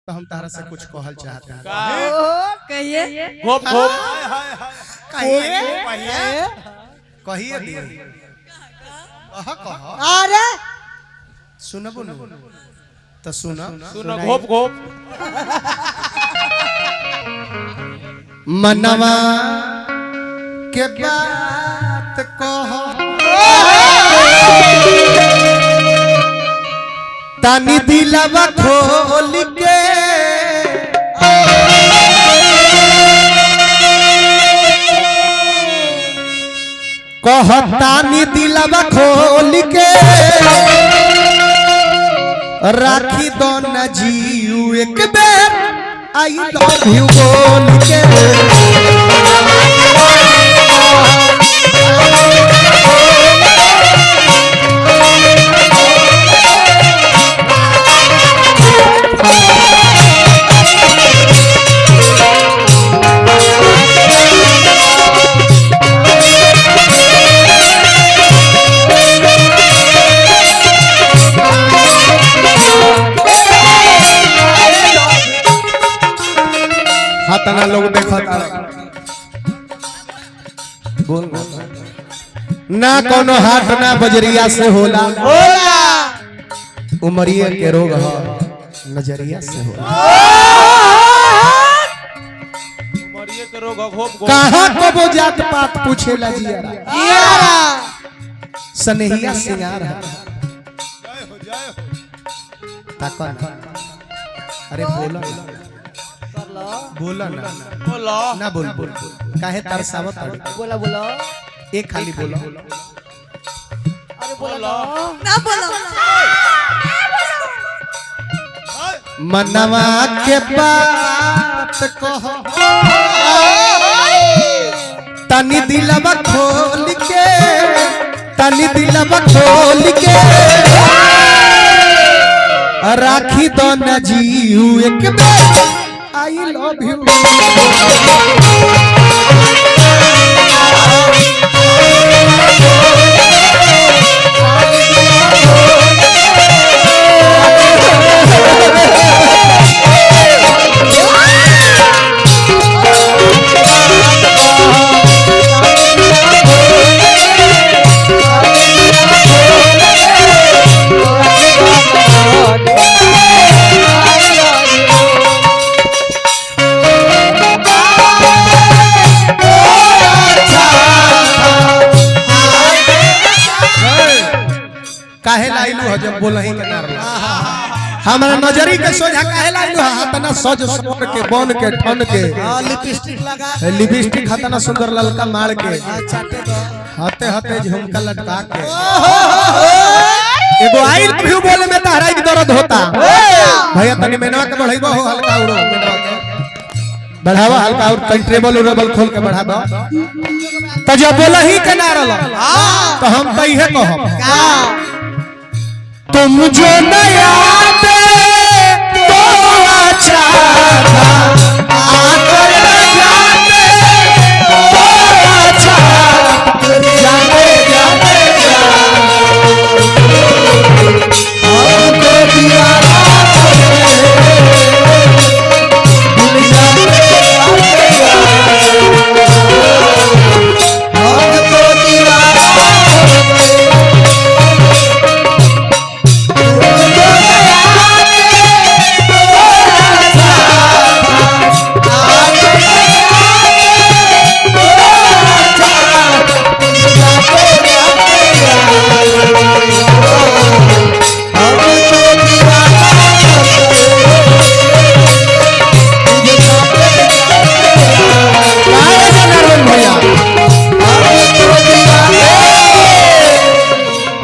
तो हम तारा से कुछ कहल चाहते हैं। कहिए घोप घोप कहिए दिए अरे सुनबो न तो सुना सुनो घोप घोप मनवा के बात कहो तानी दिलवा खोल के कहतानी दिलवा खोल के राखी दो न जीव एक बेर आई लव यू बोल के हाथना लोग देखा बोल ना कोनो हाथ ना बजरिया से होला उमरिया के रोग है नजरिया से होला मरिए के रोग घोप घोप कहां कबो जात पात पूछेला जियारा सनेहिया सिंगार है जय हो ताकन अरे बोला बोला ना बोलो ना बोल बोल काहे तरसावत बोला बोला एक खाली बोला अरे बोलो ना बोला मनवा के बात कहो तनी दिलवा खोल के तनी दिलवा खोल के राखी दो न जीव एक बेर आई लव यू काहे लाइलू हो जब बोलही के नार हमरा नजरी के सोझा काहे लाइलू हाथना सज सोर के बन के ठन के लिपस्टिक लगा लिपस्टिक हाथना सुंदर ललका मार के चाटे दो हाथे हाथे झुमका लटका के एगो आई लव यू बोले में तहरा के दर्द होता भैया तनी मेनवा के बढ़ाइबो हो हल्का उड़ो मेनवा के बढ़ावा हल्का और कंट्रेबल उरेबल खोल के बढ़ा दो तो जब बोलही के नार तो हम तो इहे कहब तुम जो नया दे तो अच्छा था आकर जाते तो अच्छा जाते जाते हमको दीवाना भूल जाते हमको दीवाना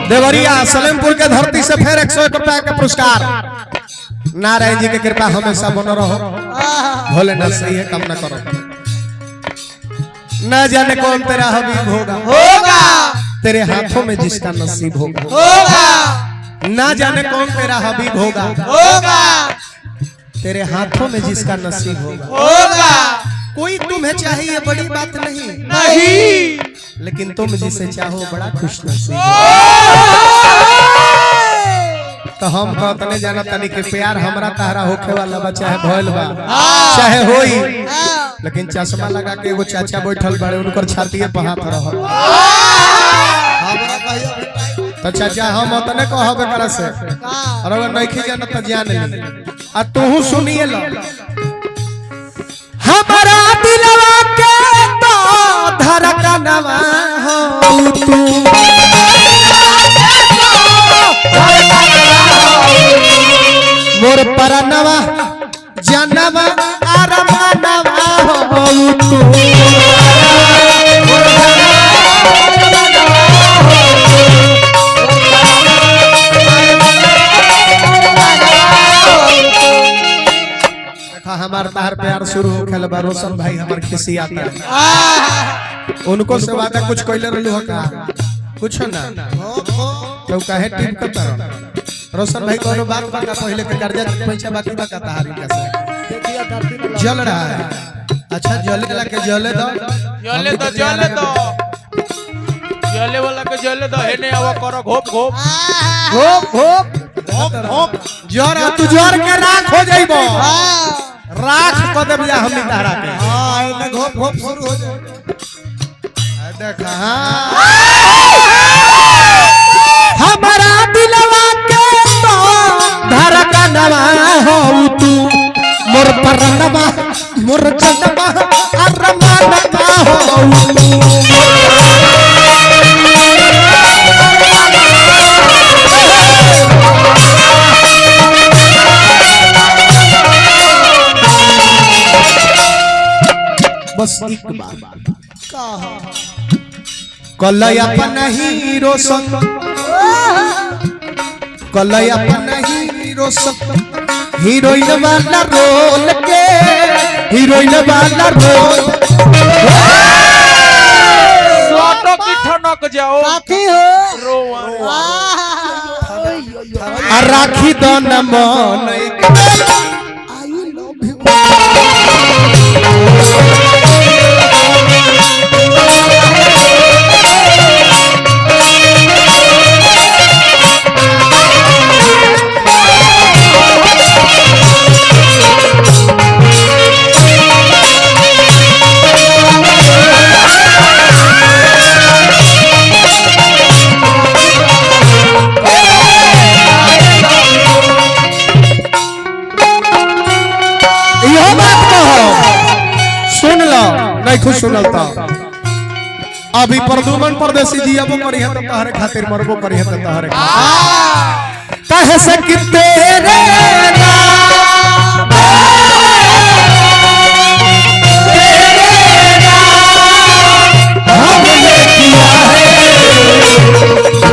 देवरिया सलेमपुर के धरती से फिर 101 रुपया का पुरस्कार नारायण जी की कृपा हमेशा बनो रहो भोलेनाथ सही है कम न करो न जाने कौन तेरा हबीब होगा तेरे हाथों में जिसका नसीब होगा न जाने कौन तेरा हबीब होगा तेरे हाथों में जिसका नसीब होगा कोई तुम्हें चाहिए बड़ी बात नहीं लेकिन तुम जिसे चाहो बड़ा खुश नसीब तो हम कहतने जाना तनी के प्यार हमरा तहरा होखे वाला बा चाहे भइल बा चाहे होई, लेकिन चश्मा लगा के एगो चाचा बैठल बाड़े उनकर छातीए पे हाथ रहल। हमरा कहियो तो चाचा हम उतने कहब एकरा से, और अगर नहीं जाना तो जान ली। आ तू सुनिए लो, हमारा दिलवा के तो धड़कनवा हो तू, मोर परनवा जानवा अरमानवा हो तू, हमार तार प्यार शुरू हो खेल बा। रोशन भाई हमार खिसी आता है, उनको से वादा कुछ कहले रहलू का कुछ ना तो काहे टीम करता रह। रोशन भाई कोनो बात बता, पहले के कर्जा पैसा बाकी बा का तारी कैसे देखिए धरती में जल रहा है। अच्छा जले वाला के जले दो, जले दो जले दो, जले वाला के जले दो। हेने आवा करो घोप घोप घोप घोप घोप जर तू जर के राख हो जाइबो, राख क देब जा हमनी तारा के। हां एने घोप घोप शुरू हो जाए। देखा हमारा दिलवा के तो धड़कनवा हो तू, मोर परनवा मोर जनवा अरमानवा हो तू, बस एक बार कलय अपन हीरो संग, कलय अपन हीरो संग, हीरोइन वाला रोल के, हीरोइन वाला रोल सोटो की ठनक जाओ काठी हो रोवा आ राखी दो न मन आई लव यू। नहीं खुश सुनलता अभी प्रदुमन परदेसी जी अब करी है तो तहरे खातिर मरबो करी है तो तहरे कहे से कि तेरे नाम हमने किया है जीवन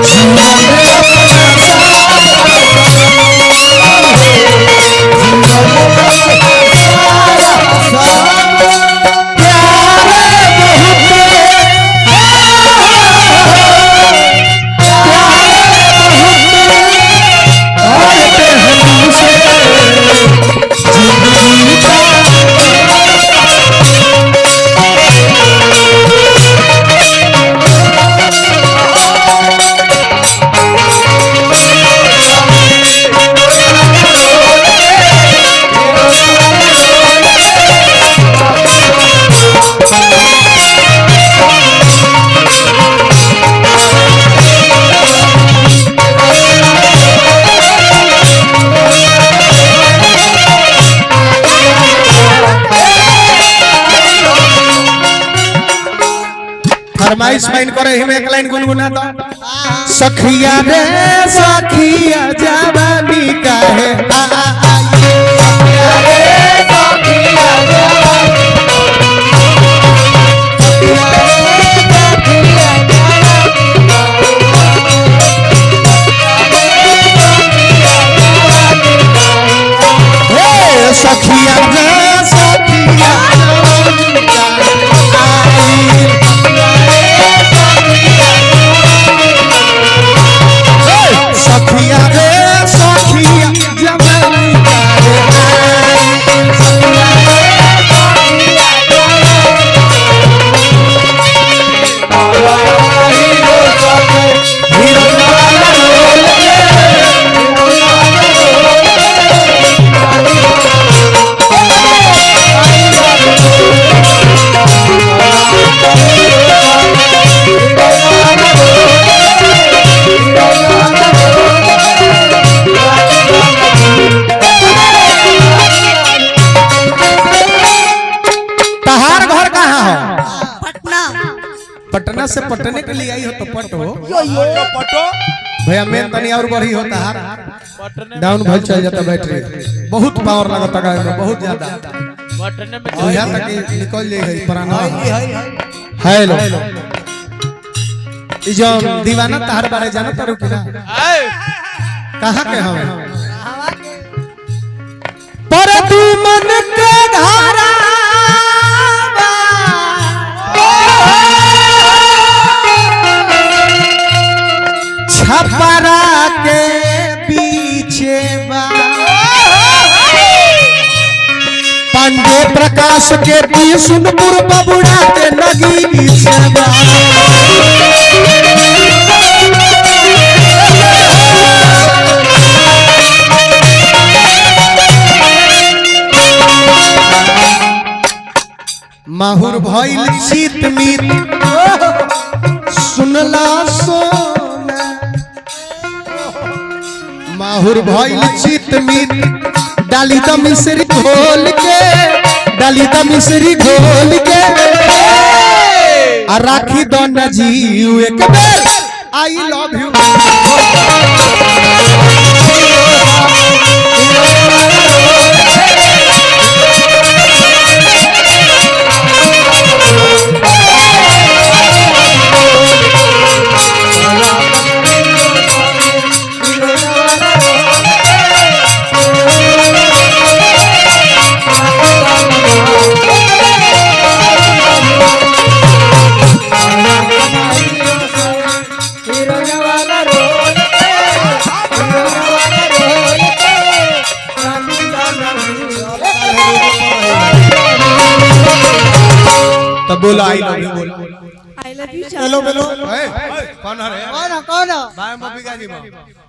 फरमाइश माइन करे ही में एक लाइन गुनगुना दो। सखिया रे सखिया जवानी का है सखिया रे सखिया जवानी सखिया रे सखिया सखिया रे सखिया जवानी का हीरो वाला रोल पटना से पटने के लिए आई हो तो पटो पटो भैया मेन तनी और बढ़ी होता है पटने डाउन भल चल जाता बैटरी बहुत पावर लगता गाड़ी में बहुत ज्यादा पटने में तो यहाँ तक निकल जाए पुराना हेलो ई जो दीवाना तहर बारे जाना तारू कि ना कहाँ के हम पर तू मन के धारा छपरा के पीछे बा पांडे प्रकाश के सुनपुर बबुड़ा के नगी से बा माहुर भइल शीत मीत सुनला सोना माहुर भइल शीत मीत डाली द मिश्री घोल के डाली द मिश्री घोल के आ राखी दो न जीव एक बेर आई लव यू तब बोला आई लव यू बोला आई लव यू हेलो हेलो कौन है कौन भाई मम्मी का जी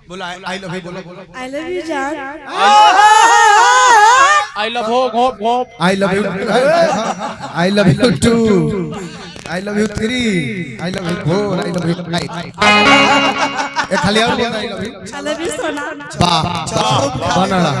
बोला आई लव यू बोलो आई लव यू जान आई लव हो घोप घोप I love you I love you 2 I love you 3 I love you 4 I love you 5 ए खाली और बोल I love you I love you सोना वाह बनला